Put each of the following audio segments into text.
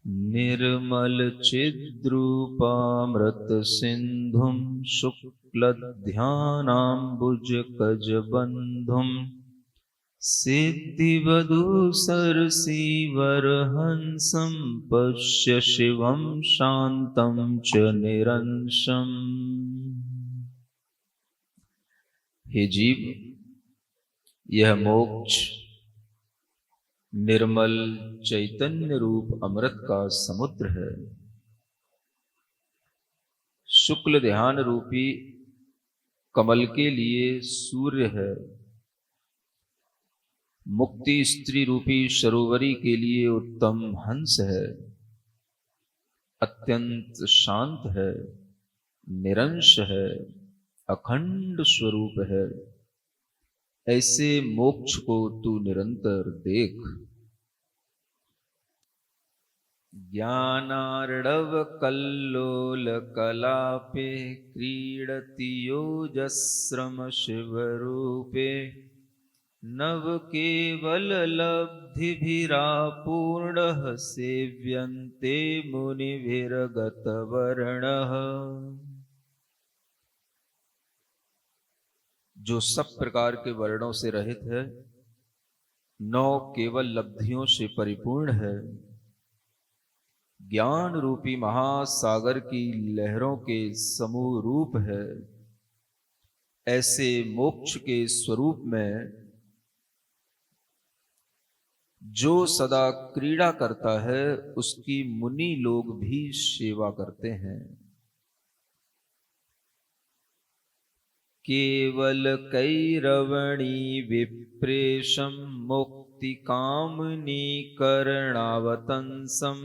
निर्मल चिद्रूपामृत सिंधुम शुक्लध्यानाम्बुजकजबन्धुं सिद्धिवधू सरसीवरहंसं पश्य शिवं शान्तं च निरंशम्। हे जीव, यह मोक्ष निर्मल चैतन्य रूप अमृत का समुद्र है। शुक्ल ध्यान रूपी कमल के लिए सूर्य है। मुक्ति स्त्री रूपी सरोवरी के लिए उत्तम हंस है। अत्यंत शांत है, निरंश है, अखंड स्वरूप है। ऐसे मोक्ष को तू निरंतर देख। ज्ञानार्णव कल्लोल कलापे क्रीडति योजस्रम शिवरूपे नव केवल लब्धिभिरापूर्णः सेव्यन्ते मुनिभिर्गत वर्णः। जो सब प्रकार के वर्णों से रहित है, 9 केवल लब्धियों से परिपूर्ण है, ज्ञान रूपी महासागर की लहरों के समूह रूप है, ऐसे मोक्ष के स्वरूप में जो सदा क्रीड़ा करता है उसकी मुनि लोग भी सेवा करते हैं। केवल कैरवणी विप्रेशम मुक्ति कामनी करणावतंसम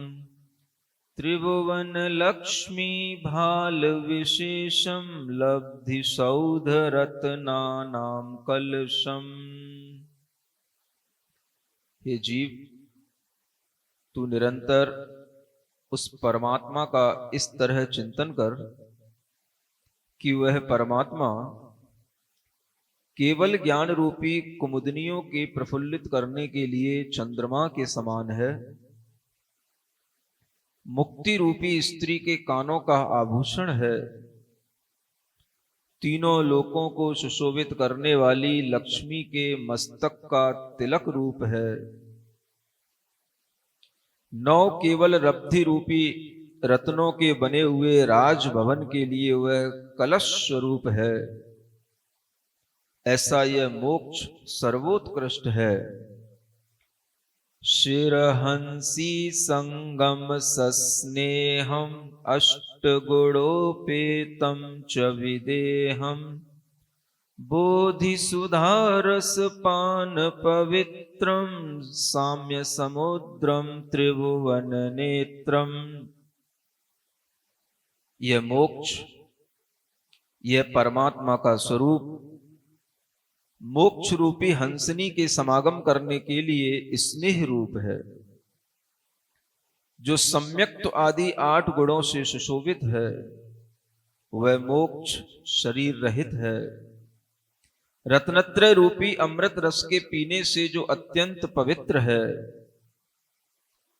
त्रिभुवन लक्ष्मी भाल विशेषम लब्धि सौध रत्नानाम कलशम। हे जीव, तू निरंतर उस परमात्मा का इस तरह चिंतन कर कि वह परमात्मा केवल ज्ञान रूपी कुमुदनियों के प्रफुल्लित करने के लिए चंद्रमा के समान है। मुक्ति रूपी स्त्री के कानों का आभूषण है। तीनों लोकों को सुशोभित करने वाली लक्ष्मी के मस्तक का तिलक रूप है। 9 केवल रब्धि रूपी रत्नों के बने हुए राजभवन के लिए वह कलश स्वरूप है। ऐसा यह मोक्ष सर्वोत्कृष्ट है। शिरहंसी संगम सस्नेहम अष्टगुणोपेतम च विदेहम बोधि सुधारस पान पवित्रम साम्य समुद्रम त्रिभुवन नेत्रम। यह मोक्ष, यह परमात्मा का स्वरूप मोक्ष रूपी हंसनी के समागम करने के लिए स्नेह रूप है, जो सम्यक्त आदि 8 गुणों से सुशोभित है। वह मोक्ष शरीर रहित है। रत्नत्रय रूपी अमृत रस के पीने से जो अत्यंत पवित्र है,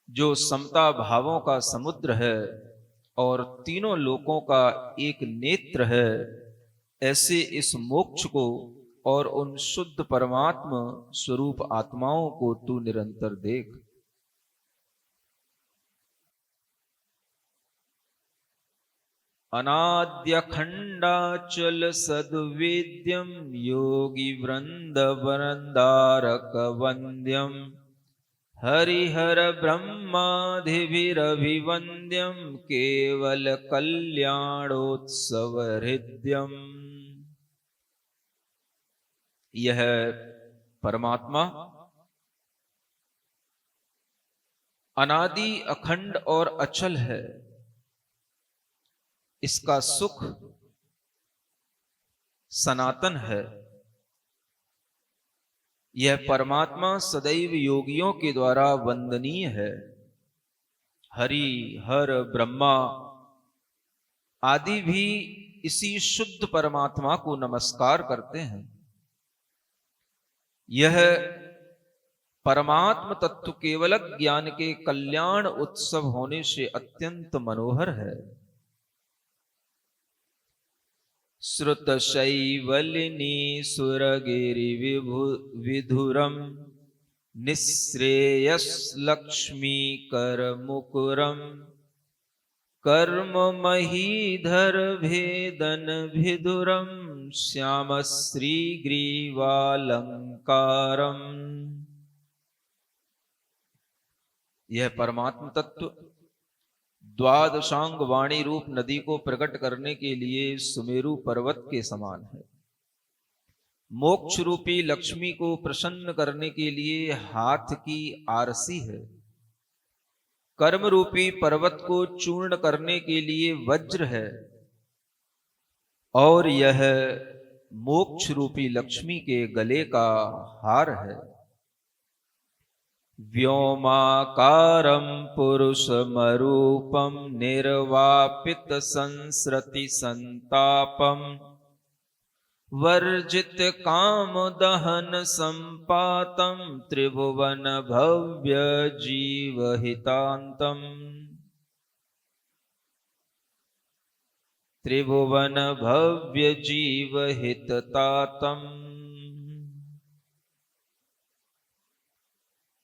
जो समता भावों का समुद्र है और तीनों लोकों का एक नेत्र है, ऐसे इस मोक्ष को और उन शुद्ध परमात्मा स्वरूप आत्माओं को तू निरंतर देख। अनाद्यखंडाचल सद्वेद्यम योगी वृंद वृंदारक वंद्यम हरिहर ब्रह्माधिभिरभिवंद्यम केवल कल्याणोत्सव हृद्यम। यह परमात्मा अनादि अखंड और अचल है। इसका सुख सनातन है। यह परमात्मा सदैव योगियों के द्वारा वंदनीय है। हरि हर ब्रह्मा आदि भी इसी शुद्ध परमात्मा को नमस्कार करते हैं। यह परमात्म तत्व केवल ज्ञान के कल्याण उत्सव होने से अत्यंत मनोहर है। श्रुत शैवलिनी सुरगिरि विधुरम निःश्रेयस लक्ष्मी कर मुकुरम कर्म महीधर भेदन भिदुरम श्याम श्री ग्रीवालंकारम। यह परमात्म तत्व द्वादशांग वाणी रूप नदी को प्रकट करने के लिए सुमेरु पर्वत के समान है। मोक्ष रूपी लक्ष्मी को प्रसन्न करने के लिए हाथ की आरसी है। कर्म रूपी पर्वत को चूर्ण करने के लिए वज्र है। और यह मोक्ष रूपी लक्ष्मी के गले का हार है। व्योमाकारं पुरुषमरूपं निर्वापित संसृति संतापम वर्जित काम दहन संपातम त्रिभुवन भव्य जीवहितांतम। त्रिभुवन भव्य जीवहिततातम।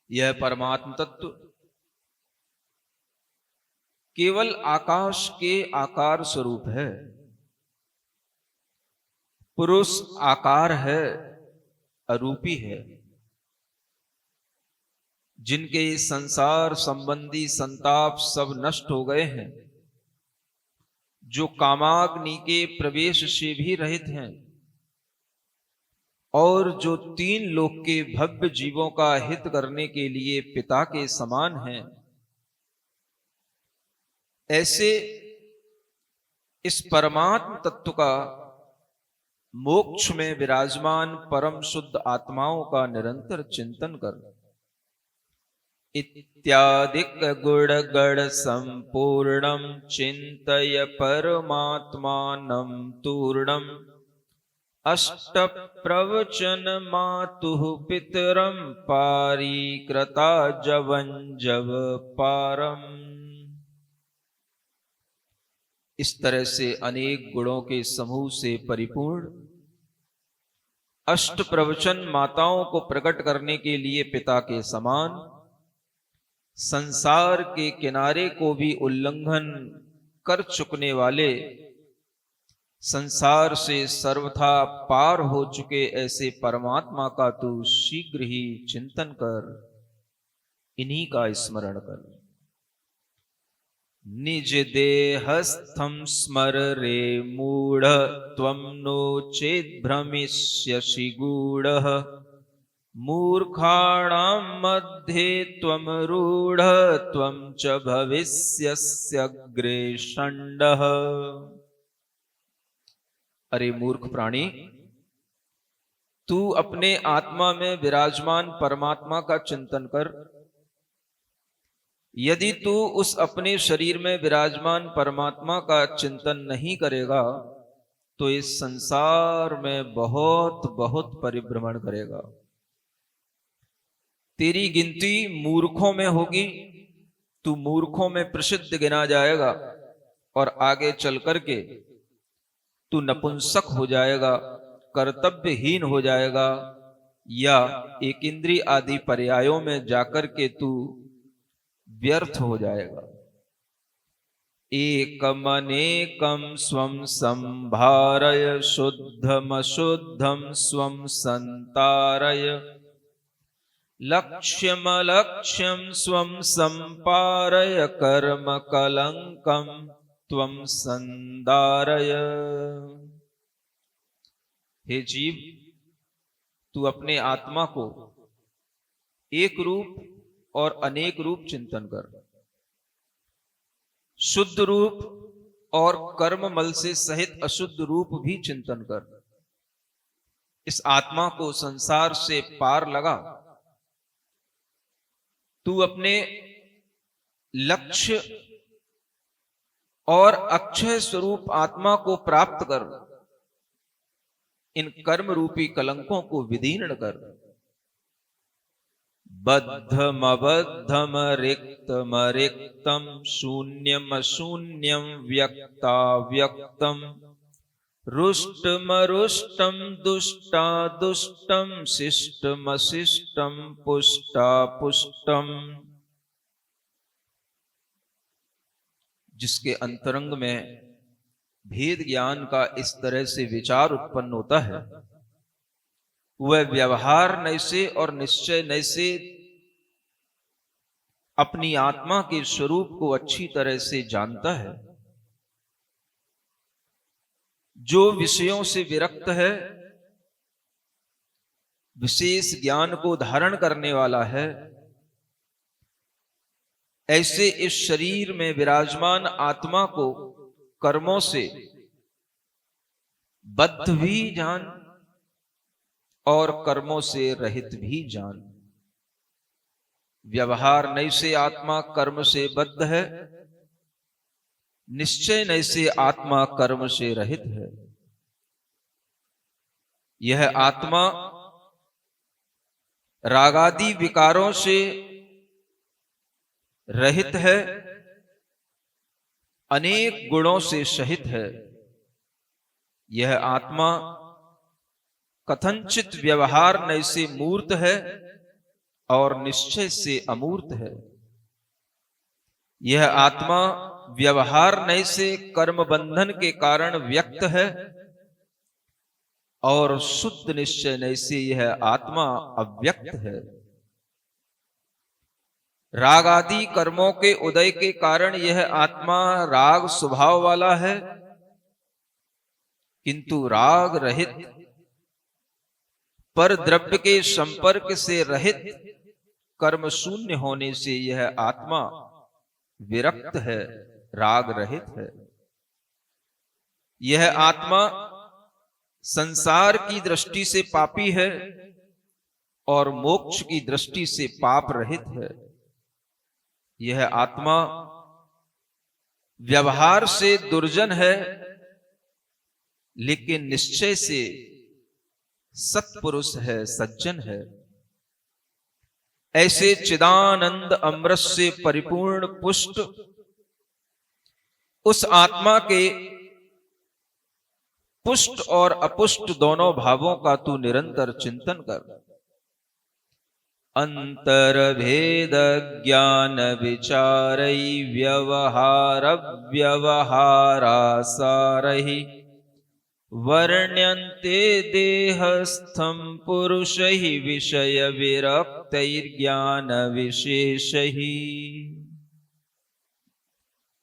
यह परमात्म तत्व केवल आकाश के आकार स्वरूप है। पुरुष आकार है, अरूपी है। जिनके संसार संबंधी संताप सब नष्ट हो गए हैं, जो कामाग्नि के प्रवेश से भी रहित हैं और जो तीन लोक के भव्य जीवों का हित करने के लिए पिता के समान हैं, ऐसे इस परमात्म तत्व का मोक्ष में विराजमान परम शुद्ध आत्माओं का निरंतर चिंतन कर इत्यादिक गुण गण संपूर्णम चिंतय परमात्मानं तूर्णम अष्ट प्रवचन मातुः पितरम पारीकृता जवंजव पारम। इस तरह से अनेक गुणों के समूह से परिपूर्ण अष्ट प्रवचन माताओं को प्रकट करने के लिए पिता के समान, संसार के किनारे को भी उल्लंघन कर चुकने वाले, संसार से सर्वथा पार हो चुके ऐसे परमात्मा का तू शीघ्र ही चिंतन कर, इन्हीं का स्मरण कर। निज देहस्थं स्मर रे मूढ़ त्वं नो चेत् भ्रमिष्यसि गूढ़ः मूर्खाणां मध्ये त्वं रूढ़ त्वं च भविष्यस्यग्रे षण्डः। अरे मूर्ख प्राणी, तू अपने आत्मा में विराजमान परमात्मा का चिंतन कर। यदि तू उस अपने शरीर में विराजमान परमात्मा का चिंतन नहीं करेगा तो इस संसार में बहुत बहुत परिभ्रमण करेगा। तेरी गिनती मूर्खों में होगी, तू मूर्खों में प्रसिद्ध गिना जाएगा और आगे चल करके तू नपुंसक हो जाएगा, कर्तव्यहीन हो जाएगा, या एक इंद्रिय आदि पर्यायों में जाकर के तू व्यर्थ हो जाएगा। एकमनेकं स्वं संभारय शुद्धमशुद्धं स्वं संतारय लक्ष्यमलक्ष्यं स्वं संपारय कर्म कलंकं त्वं संदारय। हे जीव, तू अपने आत्मा को एक रूप और अनेक रूप चिंतन कर। शुद्ध रूप और कर्ममल से सहित अशुद्ध रूप भी चिंतन कर। इस आत्मा को संसार से पार लगा। तू अपने लक्ष्य और अक्षय स्वरूप आत्मा को प्राप्त कर। इन कर्म रूपी कलंकों को विदीर्ण कर। बद्धमबद्धम रिक्तमरिक्तम शून्यमशून्यम व्यक्ताव्यक्तम रुष्टमरुष्टम दुष्टादुष्टम शिष्टमशिष्टम पुष्टापुष्टम। जिसके अंतरंग में भेद ज्ञान का इस तरह से विचार उत्पन्न होता है, वह व्यवहार नैसे और निश्चय नैसे अपनी आत्मा के स्वरूप को अच्छी तरह से जानता है। जो विषयों से विरक्त है, विशेष ज्ञान को धारण करने वाला है, ऐसे इस शरीर में विराजमान आत्मा को कर्मों से बद्ध भी जान और कर्मों से रहित भी जान। व्यवहार नैसे आत्मा कर्म से बद्ध है, निश्चय नैसे आत्मा कर्म से रहित है। यह आत्मा रागादि विकारों से रहित है, अनेक गुणों से सहित है। यह आत्मा कथनचित व्यवहार नैसे मूर्त है और निश्चय से अमूर्त है। यह आत्मा व्यवहार नैसे कर्म बंधन के कारण व्यक्त है और शुद्ध निश्चय नैसे यह आत्मा अव्यक्त है। राग आदि कर्मों के उदय के कारण यह आत्मा राग स्वभाव वाला है, किंतु राग रहित, पर द्रव्य के संपर्क से रहित, कर्म शून्य होने से यह आत्मा विरक्त है, राग रहित है। यह आत्मा संसार की दृष्टि से पापी है और मोक्ष की दृष्टि से पाप रहित है। यह आत्मा व्यवहार से दुर्जन है, लेकिन निश्चय से सत्पुरुष है, सज्जन है। ऐसे चिदानंद अमृत से परिपूर्ण पुष्ट उस आत्मा के पुष्ट और अपुष्ट दोनों भावों का तू निरंतर चिंतन कर। अंतर भेद ज्ञान विचारै व्यवहार व्यवहारासारहि वर्ण्यन्ते देहस्थं पुरुषैः विषय विरक्तैर्ज्ञान विशेषैः।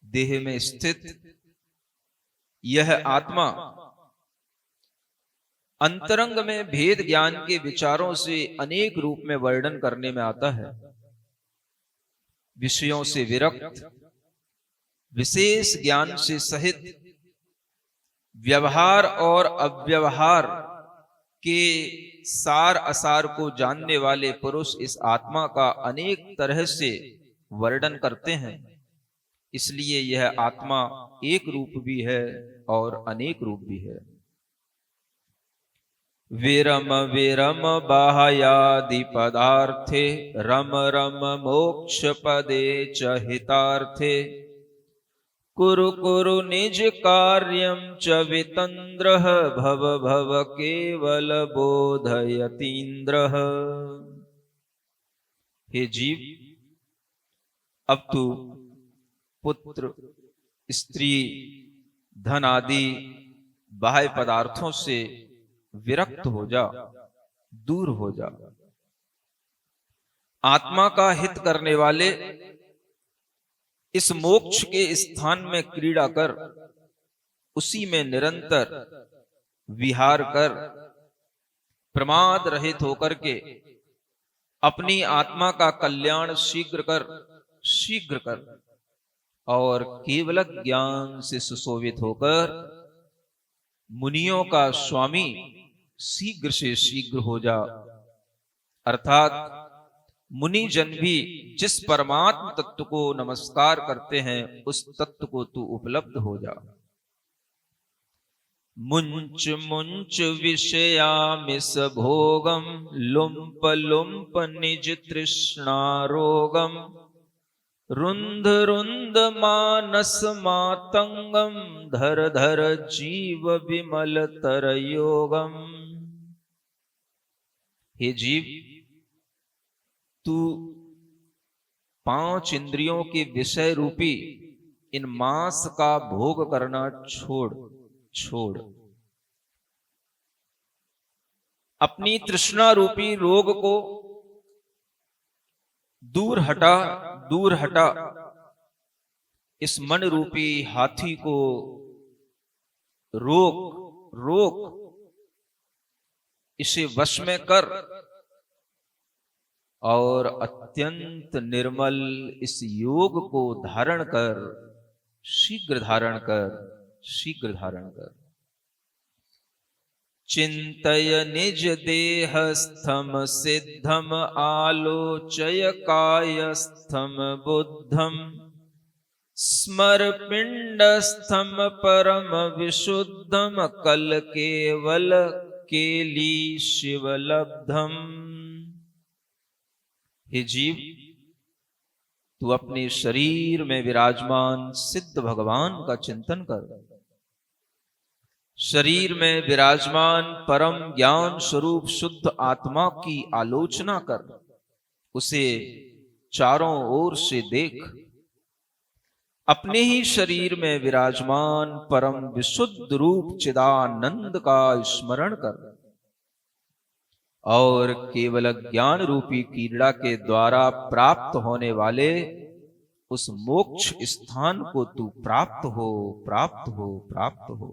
देह में स्थित यह आत्मा अंतरंग में भेद ज्ञान के विचारों से अनेक रूप में वर्णन करने में आता है। विषयों से विरक्त, विशेष ज्ञान से सहित, व्यवहार और अव्यवहार के सार असार को जानने वाले पुरुष इस आत्मा का अनेक तरह से वर्णन करते हैं। इसलिए यह आत्मा एक रूप भी है और अनेक रूप भी है। विरम विरम बाह्यादि पदार्थे रम रम मोक्ष पदे च हितार्थे कुरु कुरु निज कार्यम च वितन्द्रः भव भव केवल बोधयतीन्द्रः। हे जीव, अब तू पुत्र, स्त्री, धन आदि बाह्य पदार्थों से विरक्त हो जा, दूर हो जा। आत्मा का हित करने वाले इस मोक्ष के स्थान में क्रीड़ा कर, उसी में निरंतर विहार कर, प्रमाद रहित होकर के अपनी आत्मा का कल्याण शीघ्र कर, शीघ्र कर, और केवल ज्ञान से सुशोभित होकर मुनियों का स्वामी शीघ्र से शीघ्र हो जा। अर्थात मुनि जन भी जिस परमात्म तत्व को नमस्कार करते हैं, उस तत्व को तू उपलब्ध हो जा। मुंच मुंच विषयामिष भोगम लुम्प लुम्प निज तृष्णा रोगम रुंध रुंध मानस मातंगम धर धर जीव विमल तर योगम। हे जीव, तू 5 इंद्रियों के विषय रूपी इन मांस का भोग करना छोड़ छोड़ अपनी तृष्णा रूपी रोग को दूर हटा, दूर हटा। इस मन रूपी हाथी को रोक रोक, इसे वश में कर और अत्यंत निर्मल इस योग को धारण कर, शीघ्र धारण कर, शीघ्र धारण कर। चिंतय निज देहस्थम सिद्धम आलोचय कायस्थम बुद्धम स्मर पिंडस्थम परम विशुद्धम कल केवल केली शिवलब्धम। हे जीव, तू अपने शरीर में विराजमान सिद्ध भगवान का चिंतन कर। शरीर में विराजमान परम ज्ञान स्वरूप शुद्ध आत्मा की आलोचना कर, उसे चारों ओर से देख। अपने ही शरीर में विराजमान परम विशुद्ध रूप चिदानंद का स्मरण कर और केवल ज्ञान रूपी कीड़ा के द्वारा प्राप्त होने वाले उस मोक्ष स्थान को तू प्राप्त हो, प्राप्त हो, प्राप्त हो।